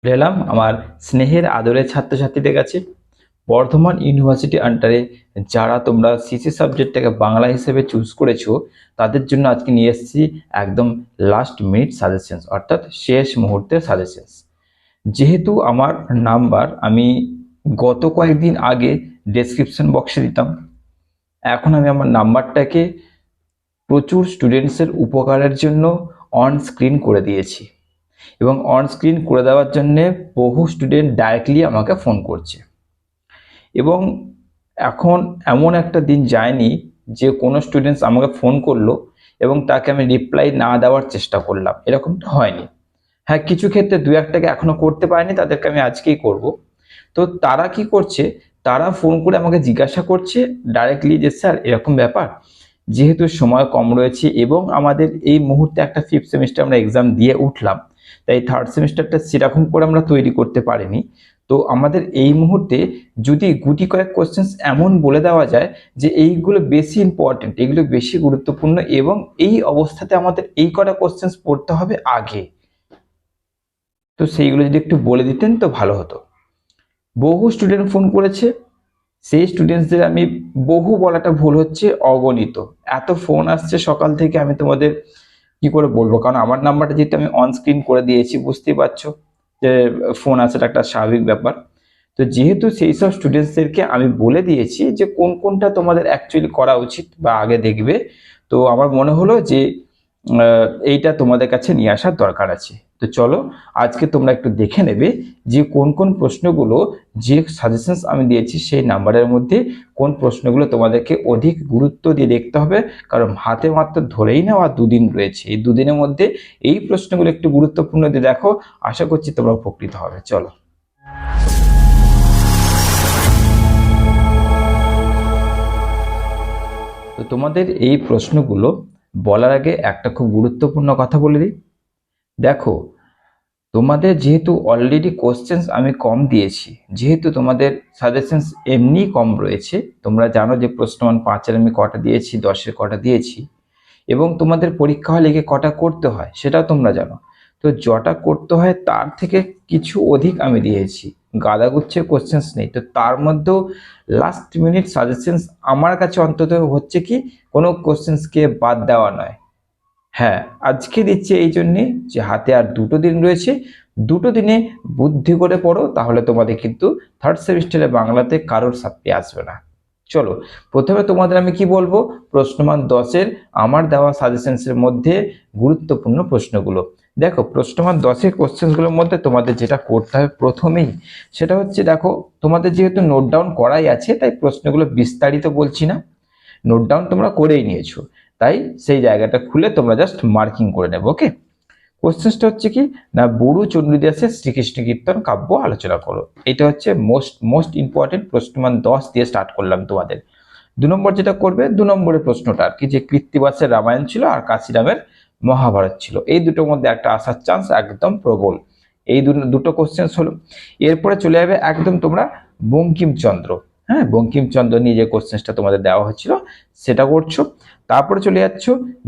এলাম আমার স্নেহের আদরের ছাত্রছাত্রীদের কাছে। বর্ধমান ইউনিভার্সিটি আন্ডারে যারা তোমরা সিসি সাবজেক্টটাকে বাংলা হিসেবে চুজ করেছো, তাদের জন্য আজকে নিয়ে এসেছি একদম লাস্ট মিনিট সাজেশনস, অর্থাৎ শেষ মুহূর্তের সাজেশনস। যেহেতু আমার নাম্বার আমি গত কয়েকদিন আগে ডেসক্রিপশন বক্সে দিতাম, এখন আমি আমার নাম্বারটাকে প্রচুর স্টুডেন্টসের উপকারের জন্য অন স্ক্রিন করে দিয়েছি, এবং অন স্ক্রিন করে দেওয়ার জন্যে বহু স্টুডেন্ট ডাইরেক্টলি আমাকে ফোন করছে। এবং এখন এমন একটা দিন যায়নি যে কোনো স্টুডেন্টস আমাকে ফোন করলো এবং তাকে আমি রিপ্লাই না দেওয়ার চেষ্টা করলাম, এরকমটা হয়নি। হ্যাঁ, কিছু ক্ষেত্রে দু একটাকে এখনো করতে পারিনি, তাদেরকে আমি আজকেই করব। তো তারা কি করছে, তারা ফোন করে আমাকে জিজ্ঞাসা করছে ডাইরেক্টলি যে স্যার এরকম ব্যাপার, যেহেতু সময় কম রয়েছে এবং আমাদের এই মুহূর্তে একটা ফিফথ সেমিস্টার আমরা এক্সাম দিয়ে উঠলাম, তাই থার্ড সেমিস্টারটা সেরকম করে আমরা তৈরি করতে পারিনি। তো আমাদের এই মুহূর্তে যদি গুটি কয়েক কোশ্চেন্স এমন বলে দেওয়া যায় যে এইগুলো বেশি ইম্পর্টেন্ট, এগুলো বেশি গুরুত্বপূর্ণ, এবং এই অবস্থাতে আমাদের এই কটা কোশ্চেন্স পড়তে হবে আগে, তো সেইগুলো যদি একটু বলে দিতেন তো ভালো হতো। বহু স্টুডেন্ট ফোন করেছে, সেই স্টুডেন্টসদের আমি বহু বলাটা ভুল হচ্ছে, অগণিত এত ফোন আসছে সকাল থেকে, আমি তোমাদের কি করে বলবো, কারণ আমার নাম্বারটা যেহেতু আমি অন স্ক্রিন করে দিয়েছি, বুঝতেই পারছো যে ফোন আসাটা একটা স্বাভাবিক ব্যাপার। তো যেহেতু সেই সব স্টুডেন্টসদেরকে আমি বলে দিয়েছি যে কোন কোনটা তোমাদের অ্যাকচুয়ালি করা উচিত বা আগে দেখবে, তো আমার মনে হলো যে এইটা তোমাদের কাছে নিয়ে আসার দরকার আছে। তো চলো আজকে তোমরা একটু দেখে নেবে যে কোন কোন প্রশ্নগুলো, যে সাজেশনস আমি দিয়েছি সেই নাম্বারের মধ্যে কোন প্রশ্নগুলো তোমাদেরকে অধিক গুরুত্ব দিয়ে দেখতে হবে, কারণ হাতে মাত্র ধরেই নেওয়া দুদিন রয়েছে, এই দুদিনের মধ্যে এই প্রশ্নগুলো একটু গুরুত্বপূর্ণ দিয়ে দেখো, আশা করছি তোমরা উপকৃত হবে। চলো, তো তোমাদের এই প্রশ্নগুলো বলার আগে একটা খুব গুরুত্বপূর্ণ কথা বলে দিই। দেখো, তোমাদের যেহেতু অলরেডি কোশ্চেন্স আমি কম দিয়েছি, যেহেতু তোমাদের সাজেশনস এমনি কম রয়েছে, তোমরা জানো যে প্রশ্নমান 5-এর আমি কটা দিয়েছি, 10-এর কটা দিয়েছি, এবং তোমাদের পরীক্ষা হলে গিয়ে কটা করতে হয় সেটাও তোমরা জানো। তো যটা করতে হয় তার থেকে কিছু অধিক আমি দিয়েছি, গাদাগুচ্ছের কোশ্চেন্স নেই। তো তার মধ্যেও লাস্ট মিনিট সাজেশনস আমার কাছে অন্তত হচ্ছে কি কোনো কোশ্চেন্সকে বাদ দেওয়া নয়। হ্যাঁ, আজকে দিচ্ছি এই জন্যে যে হাতে আর দুটো দিন রয়েছে, দুটো দিনে বুদ্ধি করে পড়ো, তাহলে তোমাদের কিন্তু থার্ড সেমিস্টারে বাংলাতে কারোর সাপ্লি আসবে না। চলো, প্রথমে তোমাদের আমি কি বলবো, প্রশ্নমান 10-এর আমার দেওয়া সাজেশনসের মধ্যে গুরুত্বপূর্ণ প্রশ্নগুলো। দেখো, প্রশ্নমান 10-এর কোশ্চেন্সগুলোর মধ্যে তোমাদের যেটা করতে হবে প্রথমেই, সেটা হচ্ছে, দেখো তোমাদের যেহেতু নোট ডাউন করাই আছে, তাই প্রশ্নগুলো বিস্তারিত বলছি না, নোট ডাউন তোমরা করেই নিয়েছো, তাই সেই জায়গাটা খুলে তোমরা জাস্ট মার্কিং করে নেবে। ওকে, কোশ্চেনটা হচ্ছে কি না, বড়ু চণ্ডীদাসের শ্রীকৃষ্ণ কীর্তন কাব্য আলোচনা করো। এটা হচ্ছে মোস্ট ইম্পর্টেন্ট, প্রশ্নমান 10 দিয়ে স্টার্ট করলাম তোমাদের। 2 নম্বর যেটা করবে, 2 নম্বরের প্রশ্নটা আর কি, যে কৃত্তিবাসের রামায়ণ ছিল আর কাশিরামের মহাভারত ছিল, এই দুটোর মধ্যে একটা আসার চান্স একদম প্রবল। এই দুটো কোশ্চেন হলো। এরপরে চলে যাবে একদম তোমরা বঙ্কিমচন্দ্র, হ্যাঁ, বঙ্কিমচন্দ্র নিয়ে যে কোশ্চেনটা তোমাদের দেওয়া হচ্ছিল সেটা করছো। তারপরে চলে যাচ্ছ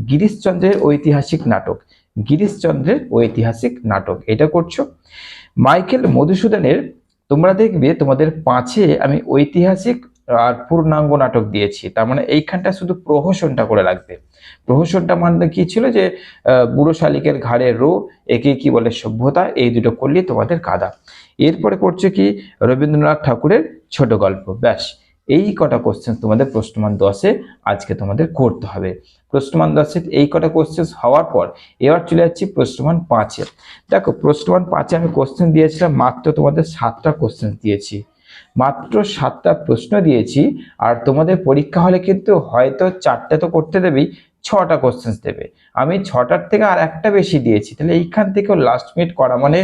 গিরিশচন্দ্রের ঐতিহাসিক নাটক, গিরিশচন্দ্রের ঐতিহাসিক নাটক এটা করছো। মাইকেল মধুসূদনের, তোমরা দেখবে তোমাদের 5-এ আমি ঐতিহাসিক আর পূর্ণাঙ্গ নাটক দিয়েছি, তার মানে এইখানটা শুধু প্রহসনটা করে রাখবে। প্রহসনটা মানে কি ছিল, যে বুড়ো শালিকের ঘাড়ে রো, একে কি বলে সভ্যতা, এই দুটো করলে তোমাদের কাদা। এরপরে করছে কি রবীন্দ্রনাথ ঠাকুরের ছোট গল্প, ব্যাস। এই কটা কোশ্চেন তোমাদের প্রশ্নমান 10-এ আজকে তোমাদের করতে হবে। প্রশ্নমান 10-এ এই কটা কোশ্চেন হওয়ার পর এবার চলে যাচ্ছি প্রশ্নমান 5-এ। দেখো, প্রশ্নমান 5-এ আমি কোশ্চেন দিয়েছিলাম মাত্র তোমাদের 7টা কোশ্চেন দিয়েছি, মাত্র 7টা প্রশ্ন দিয়েছি, আর তোমাদের পরীক্ষা হলে কিন্তু হয়তো 4টে তো করতে দেবেই, 6টা কোশ্চেন দেবে। আমি 6টার থেকে আর একটা বেশি দিয়েছি, তাহলে এইখান থেকেও লাস্ট মিনিট করা মানে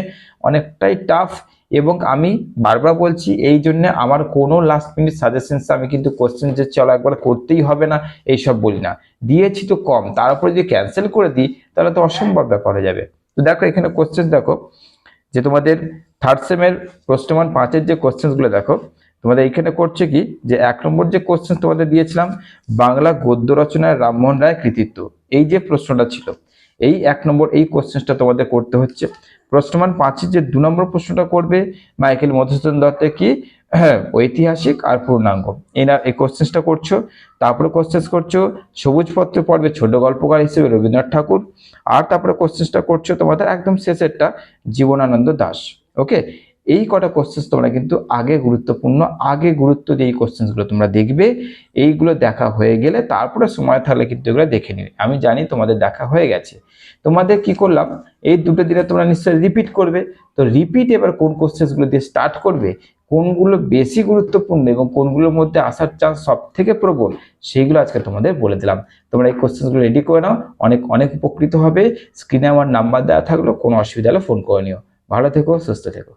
অনেকটাই টাফ। এবং আমি বারবার বলছি, এই জন্য আমার কোনো লাস্ট মিনিট সাজেশনস আমি কিন্তু কোশ্চেন যে চলো একবার করতেই হবে না এইসব বলি না, দিয়েছি তো কম, তার উপরে যদি ক্যান্সেল করে দিই তাহলে তো অসম্ভব ব্যাপার হয়ে যাবে। তো দেখো এখানে কোশ্চেন দেখো, যে তোমাদের থার্ড সেমের প্রশ্নমান 5-এর যে কোশ্চেনগুলো দেখো, তোমাদের এইখানে করছে কি, যে 1 নম্বর যে কোশ্চেন তোমাদের দিয়েছিলাম, বাংলা গদ্য রচনায় রামমোহন রায় কৃতিত্ব, এই যে প্রশ্নটা ছিল, এই 1 নম্বর এই কোশ্চেনটা তোমাদের করতে হচ্ছে। প্রশ্ন মান 5 যে 2 নম্বর প্রশ্নটা করবে মাইকেল মধুসূদন দত্তের কি ঐতিহাসিক আর পূর্ণাঙ্গ, এই কোশ্চেনটা করছো। তারপরে কোশ্চেন করছো সবুজ পত্র পর্বে ছোট গল্পকার হিসেবে রবীন্দ্রনাথ ঠাকুর। আর তারপরে কোশ্চেনটা করছো তোমাদের একদম শেষেরটা জীবনানন্দ দাশ। ওকে, এই কটা কোশ্চেন তোমরা কিন্তু আগে গুরুত্ব দিয়ে এই কোশ্চেনগুলো তোমরা দেখবে। এইগুলো দেখা হয়ে গেলে তারপরে সময় থাকলে কিন্তু এগুলো দেখে নিবে। আমি জানি তোমাদের দেখা হয়ে গেছে। তোমাদের কি করলাম, এই দুটো দিনে তোমরা নিশ্চয়ই রিপিট করবে। তো রিপিট এবার কোন কোশ্চেনগুলো দিয়ে স্টার্ট করবে, কোনগুলো বেশি গুরুত্বপূর্ণ এবং কোনগুলোর মধ্যে আসার চান্স সব থেকে প্রবল, সেইগুলো আজকে তোমাদের বলে দিলাম। তোমরা এই কোশ্চেনগুলো রেডি করে নাও, অনেক অনেক উপকৃত হবে। স্ক্রিনে আমার নাম্বার দেওয়া থাকলো, কোনো অসুবিধা হলে ফোন করে নিও। ভালো থেকো, সুস্থ থেকো।